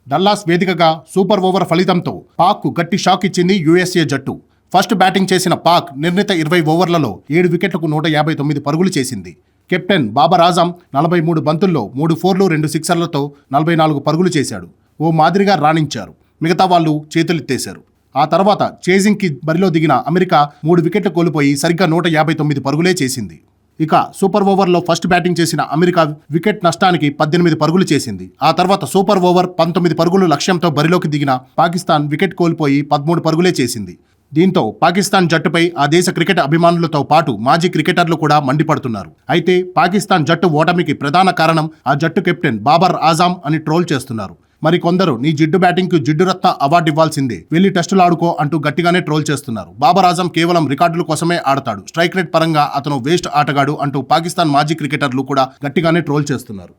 Dallas వేదికగా super over ఫలితంతో పాక్కు గట్టి shock ఇచ్చింది యూఎస్ఏ జట్టు. ఫస్ట్ బ్యాటింగ్ చేసిన పాక్ నిర్ణీత 20 ఓవర్లలో 7 వికెట్లకు 159 పరుగులు చేసింది. కెప్టెన్ బాబర్ ఆజం 43 బంతుల్లో 3 ఫోర్లు 2 సిక్సర్లతో 44 పరుగులు చేశాడు. ఓ మాదిరిగా రాణించారు. మిగతా వాళ్ళు చేతులెత్తేశారు. ఆ తర్వాత చేజింగ్కి బరిలో దిగిన అమెరికా 3 వికెట్లు కోల్పోయి సరిగ్గా 159 పరుగులే చేసింది. ఇక సూపర్ ఓవర్లో ఫస్ట్ బ్యాటింగ్ చేసిన అమెరికా వికెట్ నష్టానికి 18 పరుగులు చేసింది. ఆ తర్వాత సూపర్ ఓవర్ 19 పరుగులు లక్ష్యంతో బరిలోకి దిగిన పాకిస్తాన్ వికెట్ కోల్పోయి 13 పరుగులే చేసింది. దీంతో పాకిస్తాన్ జట్టుపై ఆ దేశ క్రికెట్ అభిమానులతో పాటు మాజీ క్రికెటర్లు కూడా మండిపడుతున్నారు. అయితే పాకిస్తాన్ జట్టు ఓటమికి ప్రధాన కారణం ఆ జట్టు కెప్టెన్ బాబర్ ఆజం అని ట్రోల్ చేస్తున్నారు. మరి కొందరు నీ జిడ్డు బ్యాటింగ్కు జిడ్డు రత్న అవార్డు ఇవ్వాల్సిందే, వెళ్లి టెస్టులు ఆడుకో అంటూ గట్టిగానే ట్రోల్ చేస్తున్నారు. బాబర్ ఆజం కేవలం రికార్డుల కోసమే ఆడతాడు, స్ట్రైక్ రేట్ పరంగా అతను వేస్ట్ ఆటగాడు అంటూ పాకిస్తాన్ మాజీ క్రికెటర్లు కూడా గట్టిగానే ట్రోల్ చేస్తున్నారు.